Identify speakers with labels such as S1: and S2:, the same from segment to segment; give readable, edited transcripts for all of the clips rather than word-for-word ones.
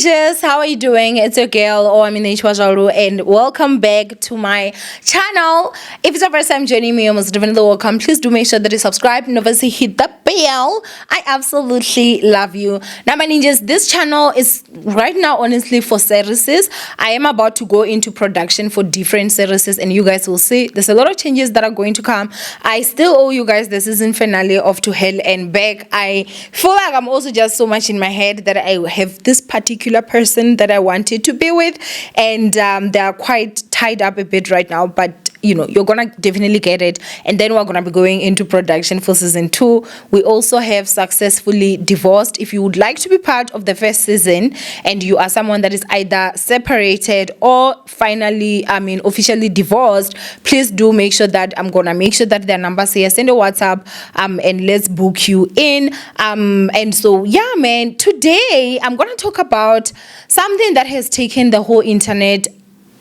S1: ninjas, how are you doing? It's your girl Owamie, and welcome back to my channel. If it's your first time joining me, you're most definitely welcome. Please do make sure that you subscribe and obviously hit the bell. I absolutely love you. Now my ninjas, this channel is right now honestly for series. I am about to go into production for different series, and you guys will see there's a lot of changes that are going to come. I still owe you guys the season finale of To Hell and Back. I feel like I'm also just so much in my head that I have this particular person that I wanted to be with, and they are quite tied up a bit right now, but you know, you're gonna definitely get it. And then we're gonna be going into production for season 2. We also have Successfully Divorced. If you would like to be part of the first season and you are someone that is either separated or officially divorced, please do make sure that I'm gonna make sure that their numbers here, send a WhatsApp and let's book you in. And so yeah, man, today I'm gonna talk about something that has taken the whole internet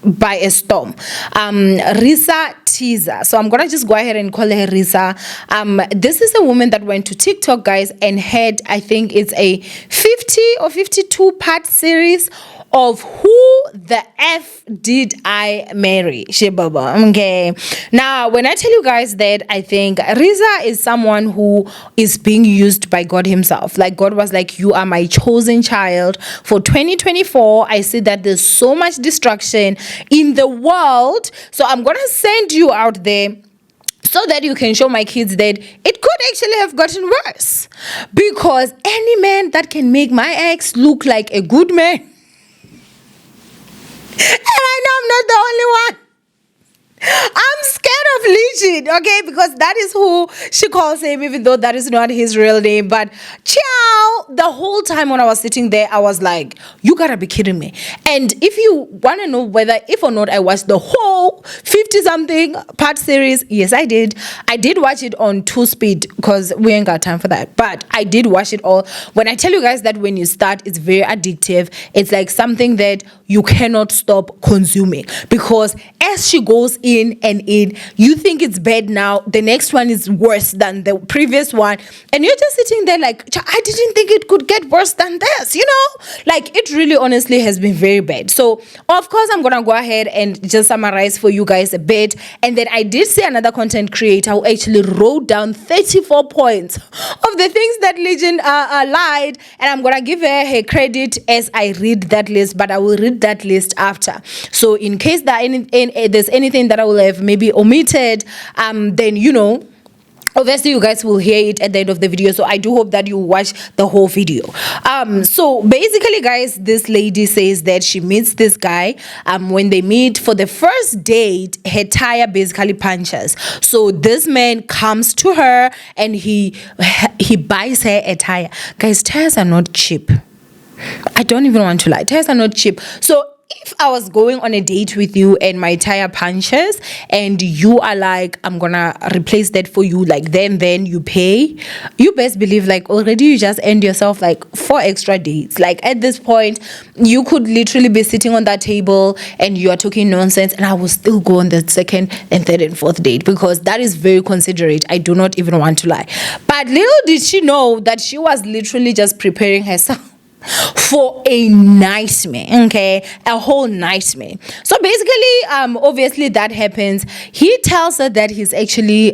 S1: by a storm. Reesa Teesa. So I'm gonna just go ahead and call her Reesa. This is a woman that went to TikTok, guys, and had, I think it's a 50 or 52 part series of Who the F Did I Marry? Shebaba. Okay. Now, when I tell you guys that, I think Reesa is someone who is being used by God himself. Like, God was like, you are my chosen child for 2024. I see that there's so much destruction in the world. So I'm going to send you out there so that you can show my kids that it could actually have gotten worse. Because any man that can make my ex look like a good man, and I know I'm not the only one. I'm scared of Legit, okay? Because that is who she calls him, even though that is not his real name. But ciao, the whole time when I was sitting there, I was like, you gotta be kidding me. And if you want to know whether, if or not I watched the whole 50-something part series, yes, I did. I did watch it on 2-speed because we ain't got time for that. But I did watch it all. When I tell you guys that when you start, it's very addictive. It's like something that you cannot stop consuming. Because as she goes in and in, you think it's bad now, the next one is worse than the previous one, and you're just sitting there like, I didn't think it could get worse than this, you know? Like, it really honestly has been very bad. So of course I'm gonna go ahead and just summarize for you guys a bit. And then I did see another content creator who actually wrote down 34 points of the things that Legend lied, and I'm gonna give her credit as I read that list, but I will read that list after. So in case that there's anything that I will have maybe omitted, then you know, obviously you guys will hear it at the end of the video. So I do hope that you watch the whole video. So basically, guys, this lady says that she meets this guy. When they meet for the first date, her tire basically punctures. So this man comes to her and he buys her a tire. Guys, tires are not cheap. I don't even want to lie. Tires are not cheap. So if I was going on a date with you and my tire punches and you are like, I'm gonna replace that for you, like then you pay, you best believe like already you just end yourself like 4 extra dates. Like at this point, you could literally be sitting on that table and you are talking nonsense, and I will still go on the 2nd and 3rd and 4th date, because that is very considerate. I do not even want to lie. But little did she know that she was literally just preparing herself for a nightmare, okay, a whole nightmare. So basically, obviously that happens. He tells her that he's actually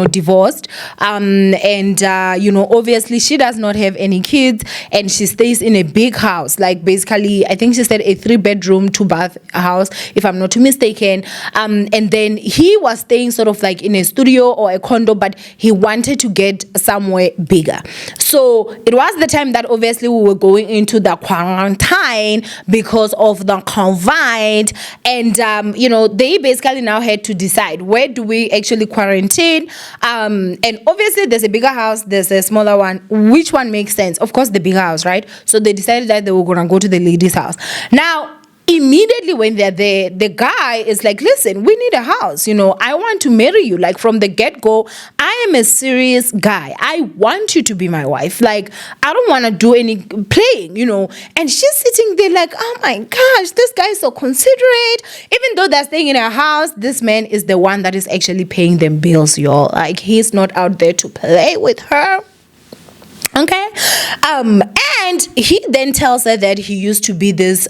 S1: divorced, and obviously she does not have any kids, and she stays in a big house, like basically I think she said a 3-bedroom 2-bath house, if I'm not too mistaken. And then he was staying sort of like in a studio or a condo, but he wanted to get somewhere bigger. So it was the time that obviously we were going into the quarantine because of the COVID, and they basically now had to decide, where do we actually quarantine, and obviously there's a bigger house, there's a smaller one. Which one makes sense? Of course the bigger house, right? So they decided that they were gonna go to the lady's house. Now immediately when they're there, the guy is like, listen, we need a house. I want to marry you. Like from the get-go, I am a serious guy. I want you to be my wife. Like, I don't want to do any playing, And she's sitting there like, oh my gosh, this guy is so considerate. Even though they're staying in a house, this man is the one that is actually paying them bills, y'all. Like, he's not out there to play with her. Okay. And he then tells her that he used to be this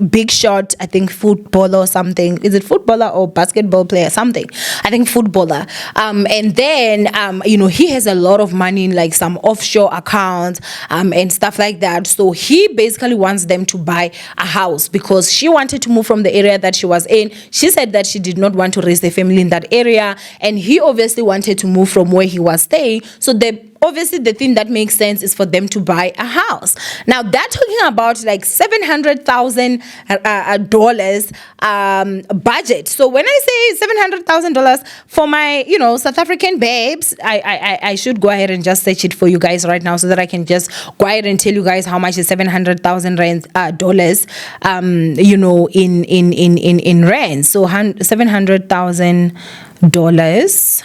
S1: big shot, I think footballer or something. Is it footballer or basketball player? Something. I think footballer. And then he has a lot of money in like some offshore accounts and stuff like that. So he basically wants them to buy a house because she wanted to move from the area that she was in. She said that she did not want to raise a family in that area, and he obviously wanted to move from where he was staying. So obviously the thing that makes sense is for them to buy a house. Now they're talking about like $700,000 budget. So when I say $700,000 for my South African babes, I should go ahead and just search it for you guys right now so that I can just go ahead and tell you guys how much is $700,000 in rand. So $700,000,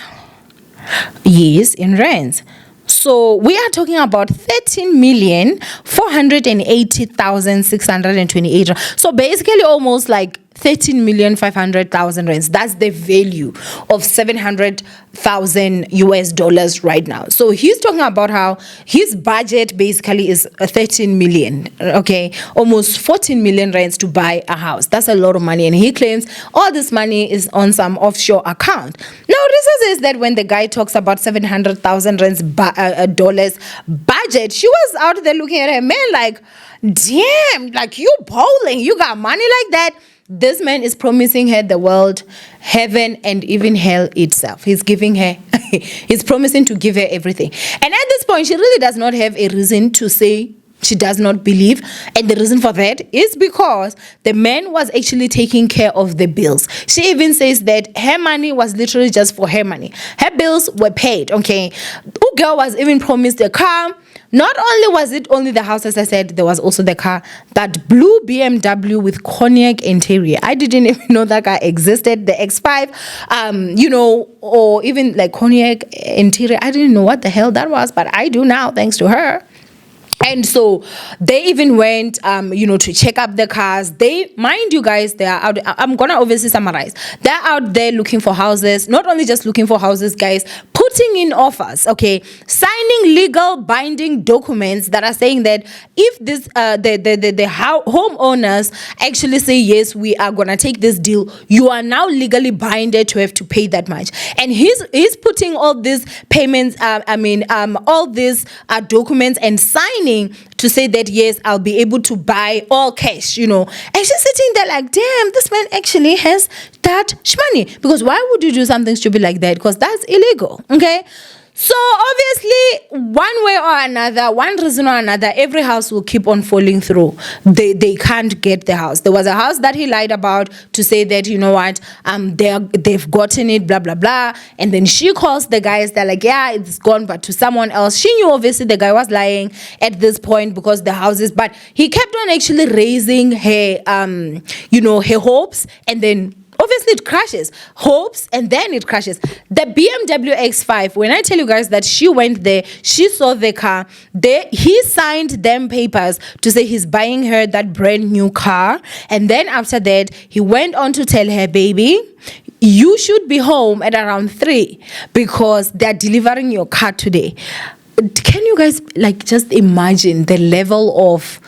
S1: yes, in rands. So we are talking about 13,480,628. So basically almost like 13,500,000 rands. That's the value of $700,000 right now. So he's talking about how his budget basically is 13 million, okay, almost 14 million rands to buy a house. That's a lot of money, and he claims all this money is on some offshore account. Now Reesa says that when the guy talks about 700,000 rands dollars budget, she was out there looking at her man like, damn, like you bowling, you got money like that. This man is promising her the world, heaven, and even hell itself. He's giving her, he's promising to give her everything. And at this point, she really does not have a reason to say she does not believe. And the reason for that is because the man was actually taking care of the bills. She even says that her money was literally just for her money. Her bills were paid, okay? The girl was even promised a car. Not only was it only the house, as I said, there was also the car, that blue BMW with cognac interior. I didn't even know that car existed. The X5, or even like cognac interior. I didn't know what the hell that was, but I do now, thanks to her. And so they even went, to check up the cars. They, mind you guys, they are out. I'm going to obviously summarize. They're out there looking for houses. Not only just looking for houses, guys, putting in offers, okay? Signing legal binding documents that are saying that if this, the homeowners actually say, yes, we are going to take this deal, you are now legally binded to have to pay that much. And he's putting all these payments, all these documents and signing to say that, yes, I'll be able to buy all cash, And she's sitting there like, damn, this man actually has that money. Because why would you do something stupid like that? Because that's illegal, okay? So obviously, one way or another, one reason or another, every house will keep on falling through. They can't get the house. There was a house that he lied about to say that, they've gotten it, blah, blah, blah. And then she calls the guys, they're like, yeah, it's gone, but to someone else. She knew obviously the guy was lying at this point because the houses, but he kept on actually raising her, her hopes, and then obviously it crashes. Hopes, and then it crashes. The BMW X5, when I tell you guys that she went there, she saw the car, he signed them papers to say he's buying her that brand new car. And then after that, he went on to tell her, baby, you should be home at around 3 because they're delivering your car today. Can you guys just imagine the level of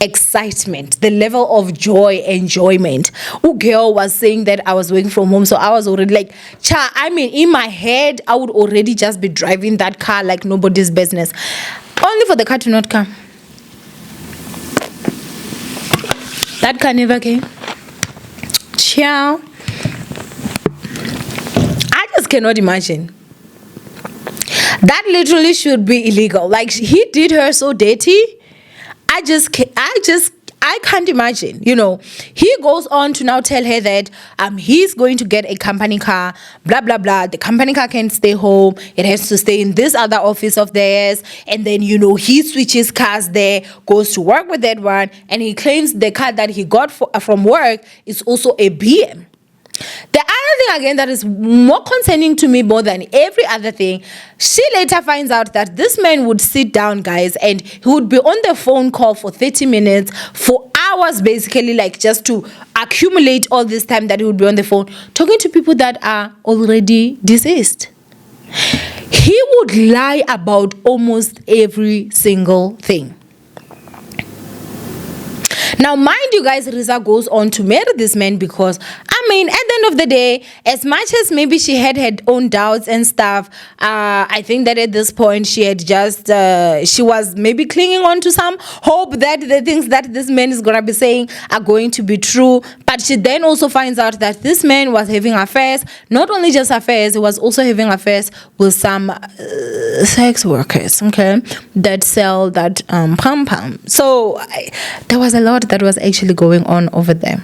S1: excitement, the level of joy, enjoyment? Girl was saying that I was working from home, so I was already like, in my head, I would already just be driving that car like nobody's business. Only for the car to not come. That car never came. Ciao. I just cannot imagine. That literally should be illegal. Like, he did her so dirty. I can't imagine. He goes on to now tell her that he's going to get a company car, blah, blah, blah. The company car can't stay home. It has to stay in this other office of theirs. And then, he switches cars there, goes to work with that one. And he claims the car that he got from work is also a BM. The other thing again that is more concerning to me more than every other thing, she later finds out that this man would sit down, guys, and he would be on the phone call for 30 minutes, for hours, basically, just to accumulate all this time that he would be on the phone talking to people that are already deceased. He would lie about almost every single thing. Now, mind you guys, Reesa goes on to marry this man because, I mean, at the end of the day, as much as maybe she had her own doubts and stuff, I think that at this point she had just, she was maybe clinging on to some hope that the things that this man is going to be saying are going to be true. But she then also finds out that this man was having affairs, not only just affairs, he was also having affairs with some sex workers, okay, that sell that pom-pom. So there was a lot that was actually going on over there.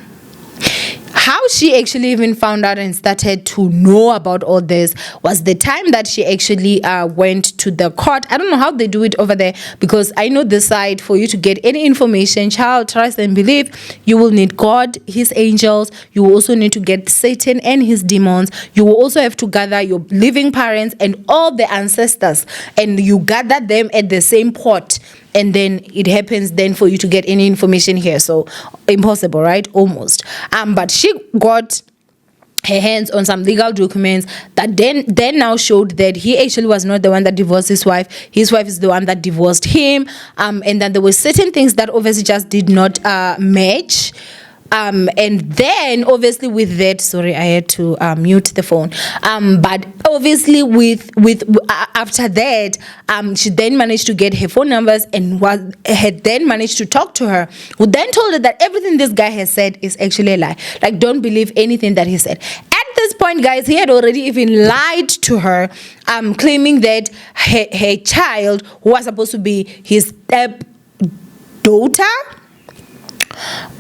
S1: How she actually even found out and started to know about all this was the time that she actually went to the court. I don't know how they do it over there, because I know this side, for you to get any information, child, trust and believe, you will need God, his angels. You will also need to get Satan and his demons. You will also have to gather your living parents and all the ancestors, and you gather them at the same pot. And then it happens then for you to get any information here. So impossible, right? Almost. But she got her hands on some legal documents that then now showed that he actually was not the one that divorced his wife. His wife is the one that divorced him. And that there were certain things that obviously just did not match. And then obviously with that, sorry, I had to mute the phone. But obviously with after that, she then managed to get her phone numbers and had then managed to talk to her, who then told her that everything this guy has said is actually a lie. Like, don't believe anything that he said. At this point, guys, he had already even lied to her, claiming that her child, who was supposed to be his stepdaughter,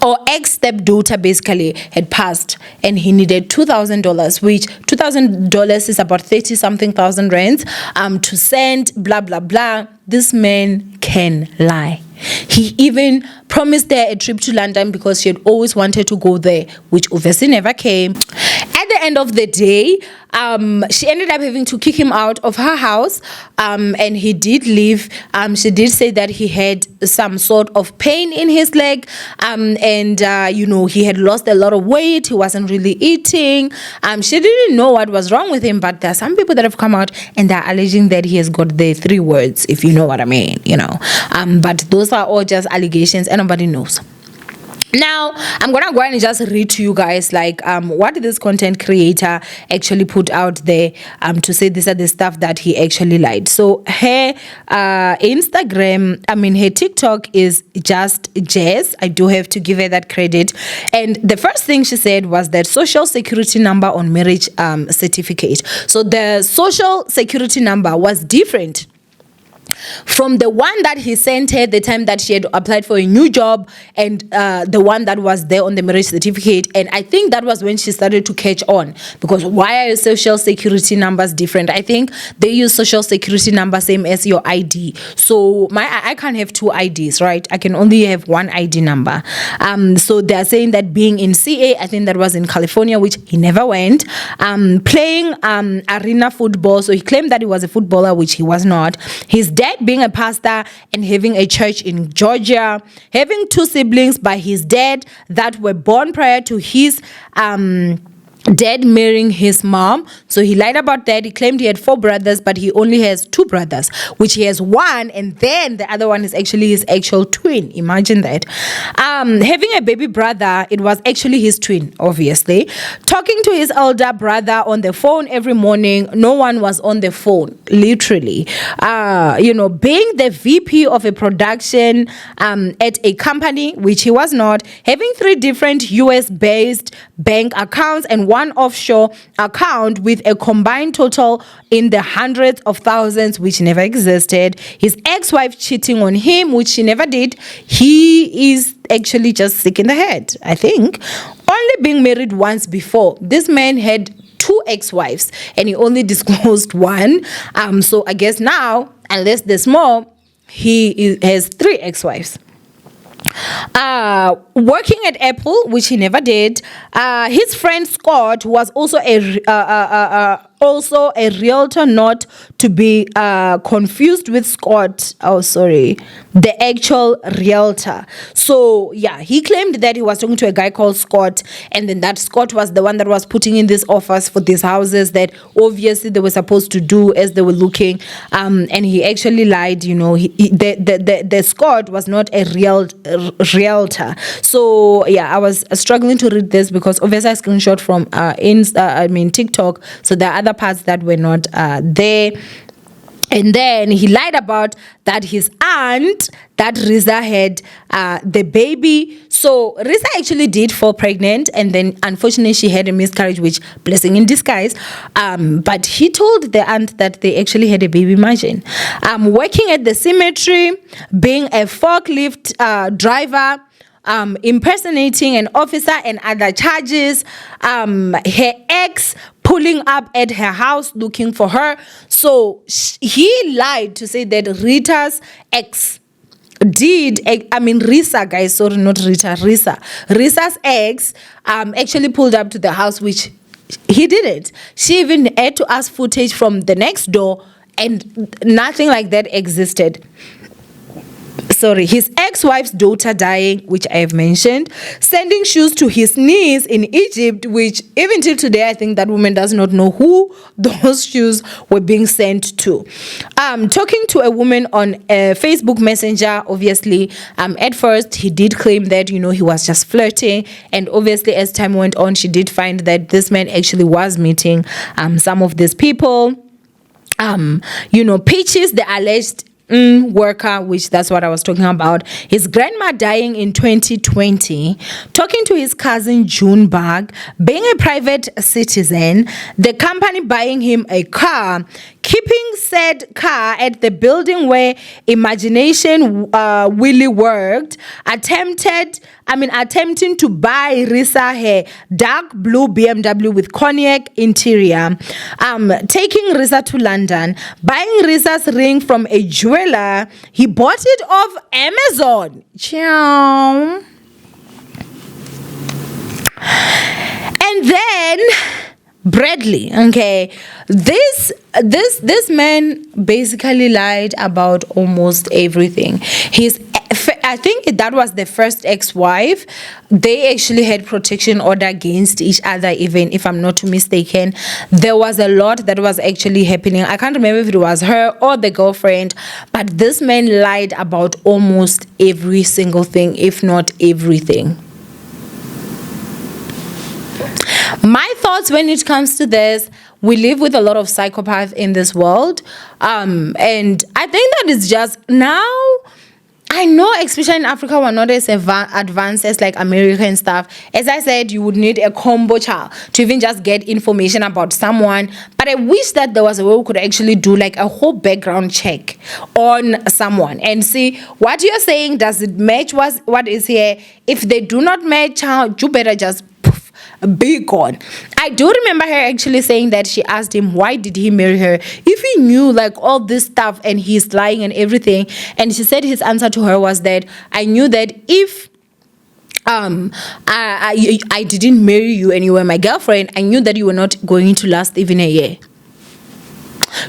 S1: or ex-stepdaughter, basically had passed, and he needed $2,000, which $2,000 is about 30-something thousand rands, to send, blah blah blah. This man can lie. He even promised her a trip to London because she had always wanted to go there, which obviously never came. At the end of the day, she ended up having to kick him out of her house, and he did leave. She did say that he had some sort of pain in his leg, and you know, he had lost a lot of weight. He wasn't really eating. She didn't know what was wrong with him, but there are some people that have come out and they're alleging that he has got the 3 words, if you know what I mean, you know. But those are all just allegations and nobody knows. Now, I'm gonna go and just read to you guys like what this content creator actually put out there to say these are the stuff that he actually lied. So her Instagram, I mean her TikTok is just Jazz. I do have to give her that credit. And the first thing she said was that social security number on marriage certificate. So the social security number was different from the one that he sent her the time that she had applied for a new job, and the one that was there on the marriage certificate. And I think that was when she started to catch on, because why are your social security numbers different? I think they use social security number same as your ID. So I can't have 2 IDs, right? I can only have 1 ID number. So they're saying that being in CA, I think that was in California, which he never went, playing arena football. So he claimed that he was a footballer, which he was not. His dad being a pastor and having a church in Georgia, having 2 siblings by his dad that were born prior to his dad marrying his mom. So he lied about that. He claimed he had 4 brothers, but he only has 2 brothers, which he has 1, and then the other one is actually his actual twin. Imagine that. Having a baby brother, it was actually his twin, obviously. Talking to his older brother on the phone every morning. No one was on the phone, literally. You know, being the VP of a production at a company, which he was not. Having 3 different US-based bank accounts and 1 offshore account with a combined total in the hundreds of thousands, which never existed. His ex-wife cheating on him, which she never did. He is actually just sick in the head, I think. Only being married once before. This man had 2 ex-wives and he only disclosed 1. So I guess now, unless there's more, he has 3 ex-wives. Working at Apple, which he never did. His friend Scott, who was also a also a realtor, not to be confused with Scott. Oh, sorry, the actual realtor. So yeah, he claimed that he was talking to a guy called Scott, and then that Scott was the one that was putting in these offers for these houses that obviously they were supposed to do as they were looking. And he actually lied. The Scott was not a realtor. So yeah, I was struggling to read this because obviously I screenshot from TikTok. So there are other parts that were not there. And then he lied about that his aunt, that Reesa had the baby. So Reesa actually did fall pregnant, and then unfortunately she had a miscarriage, which blessing in disguise. But he told the aunt that they actually had a baby. Imagine, working at the cemetery, being a forklift driver, impersonating an officer and other charges. Her ex pulling up at her house looking for her. So he lied to say that Rita's ex Reesa, guys, sorry, not Rita, Reesa's ex actually pulled up to the house, which he didn't. She even had to ask footage from the next door, and nothing like that existed. Sorry, his ex-wife's daughter dying, which I have mentioned, sending shoes to his niece in Egypt, which even till today, I think that woman does not know who those shoes were being sent to. Talking to a woman on Facebook Messenger, obviously, at first, he did claim that, he was just flirting. And obviously, as time went on, she did find that this man actually was meeting some of these people. Peaches, the alleged worker, which that's what I was talking about, his grandma dying in 2020, talking to his cousin Junebug, being a private citizen, the company buying him a car, keeping said car at the building where Imagination Willie worked, attempting to buy Reesa her dark blue BMW with cognac interior, taking Reesa to London, buying Reesa's ring from a jeweler. He bought it off Amazon. Ciao. And then Bradley, okay, this man basically lied about almost everything. I think that was the first ex-wife. They actually had protection order against each other, even if I'm not too mistaken. There was a lot that was actually happening. I can't remember if it was her or the girlfriend, but this man lied about almost every single thing, if not everything. My thoughts when it comes to this, we live with a lot of psychopaths in this world. And I think that is just now, I know, especially in Africa, we're not as advanced as like America and stuff. As I said, you would need a combo child to even just get information about someone. But I wish that there was a way we could actually do like a whole background check on someone and see what you're saying. Does it match what is here? If they do not match, you better just be gone. I do remember her actually saying that she asked him why did he marry her if he knew like all this stuff and he's lying and everything. And she said his answer to her was that I knew that if I didn't marry you and you were my girlfriend, I knew that you were not going to last even a year.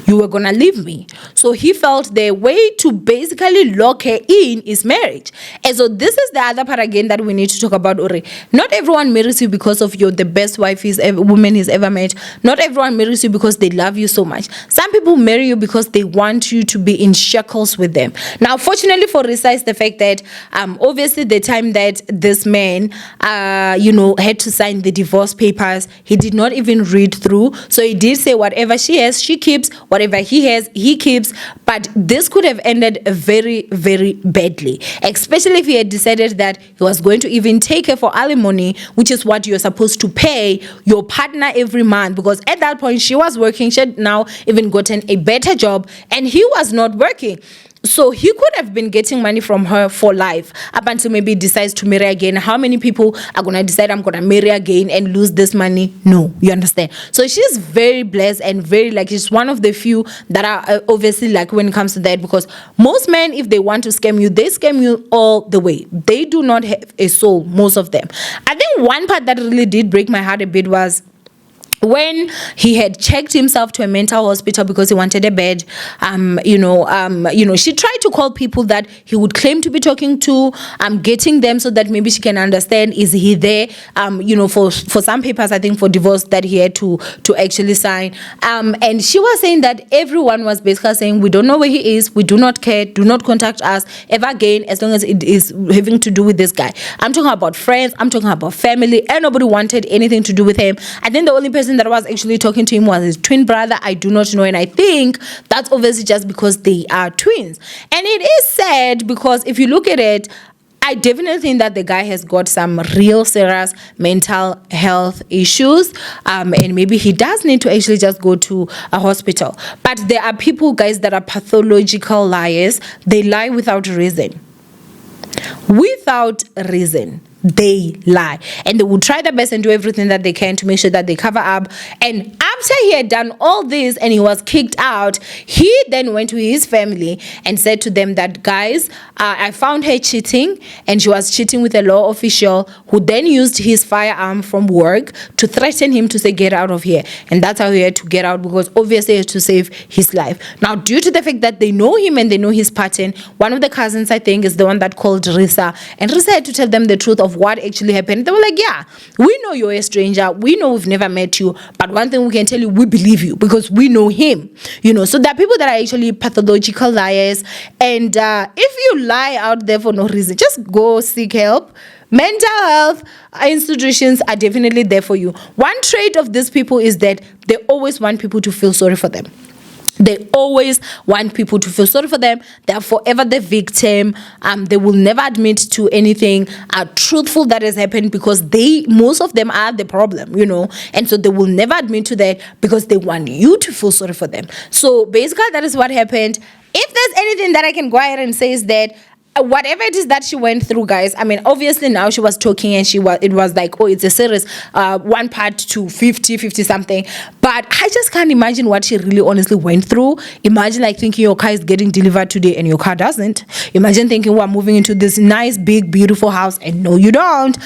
S1: You were gonna leave me. So he felt the way to basically lock her in is marriage. And so this is the other part again that we need to talk about, Ori. Not everyone marries you because of you're the best wife woman he's ever met. Not everyone marries you because they love you so much. Some people marry you because they want you to be in shackles with them. Now, fortunately for Reesa is the fact that obviously the time that this man had to sign the divorce papers, he did not even read through. So he did say whatever she has, she keeps. Whatever he has, he keeps. But this could have ended very, very badly, especially if he had decided that he was going to even take her for alimony, which is what you're supposed to pay your partner every month. Because at that point, she was working. She had now even gotten a better job, and he was not working. So he could have been getting money from her for life up until maybe he decides to marry again. How many people are going to decide I'm going to marry again and lose this money? No, you understand? So she's very blessed and very she's one of the few that are obviously when it comes to that, because most men, if they want to scam you, they scam you all the way. They do not have a soul, most of them. I think one part that really did break my heart a bit was when he had checked himself to a mental hospital because he wanted a bed, she tried to call people that he would claim to be talking to, getting them so that maybe she can understand, is he there, for some papers, I think for divorce that he had to actually sign. And she was saying that everyone was basically saying, we don't know where he is, we do not care, do not contact us ever again as long as it is having to do with this guy. I'm talking about friends, I'm talking about family, and nobody wanted anything to do with him. I think the only person that was actually talking to him was his twin brother. I do not know, and I think that's obviously just because they are twins. And it is sad because if you look at it, I definitely think that the guy has got some real serious mental health issues, and maybe he does need to actually just go to a hospital. But there are people, guys, that are pathological liars. They lie without reason. Without reason, they lie, and they will try their best and do everything that they can to make sure that they cover up. And after he had done all this and he was kicked out, he then went to his family and said to them that, guys, I found her cheating, and she was cheating with a law official who then used his firearm from work to threaten him to say, get out of here. And that's how he had to get out, because obviously he had to save his life. Now, due to the fact that they know him and they know his pattern, one of the cousins, I think, is the one that called Reesa, and Reesa had to tell them the truth of what actually happened. They were like, yeah, we know you're a stranger, we know we've never met you, but one thing we can tell you, we believe you because we know him. So there are people that are actually pathological liars, and if you lie out there for no reason, just go seek help. Mental health institutions are definitely there for you. One trait of these people is that they always want people to feel sorry for them. They always want people to feel sorry for them. They are forever the victim. They will never admit to anything truthful that has happened, because most of them are the problem, and so they will never admit to that because they want you to feel sorry for them. So basically, that is what happened. If there's anything that I can go ahead and say is that whatever it is that she went through, guys, I mean, obviously now she was talking and it was like, oh, it's a series, 1 part to 50 something, but I just can't imagine what she really honestly went through. Imagine like thinking your car is getting delivered today and your car doesn't. Imagine thinking we're moving into this nice big beautiful house and no you don't.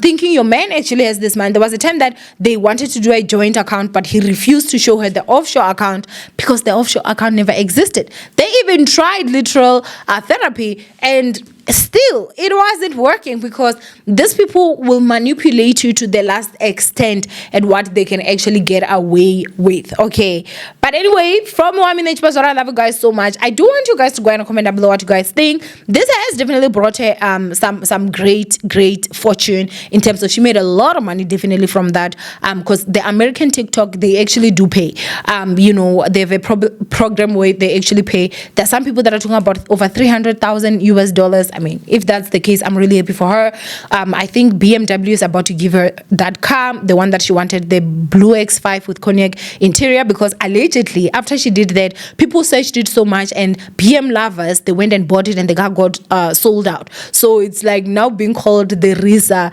S1: Thinking your man actually has this man. There was a time that they wanted to do a joint account, but he refused to show her the offshore account because the offshore account never existed. They even tried literal therapy, and still it wasn't working, because these people will manipulate you to the last extent at what they can actually get away with. Okay, but anyway, from Owamie, I love you guys so much. I do want you guys to go and comment down below what you guys think. This has definitely brought her some great fortune in terms of, she made a lot of money definitely from that, because the American TikTok, they actually do pay. They have a program where they actually pay. There's some people that are talking about over $300,000 US. I mean, if that's the case, I'm really happy for her. I think BMW is about to give her that car, the one that she wanted, the blue X5 with cognac interior, because allegedly after she did that, people searched it so much, and BM lovers, they went and bought it, and the car got sold out. So it's like now being called the Reesa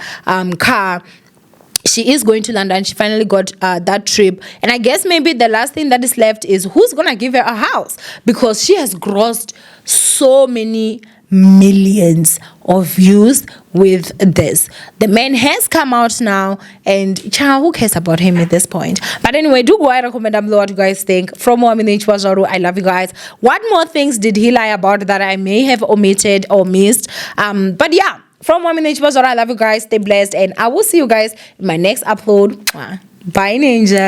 S1: car. She is going to London. She finally got that trip, and I guess maybe the last thing that is left is who's gonna give her a house, because she has grossed so many millions of views with this. The man has come out now, and who cares about him at this point? But anyway, do go ahead and comment down below what you guys think. From Owamie, I love you guys. What more things did he lie about that I may have omitted or missed? But yeah, from Owamie, I love you guys. Stay blessed, and I will see you guys in my next upload. Bye, Ninja.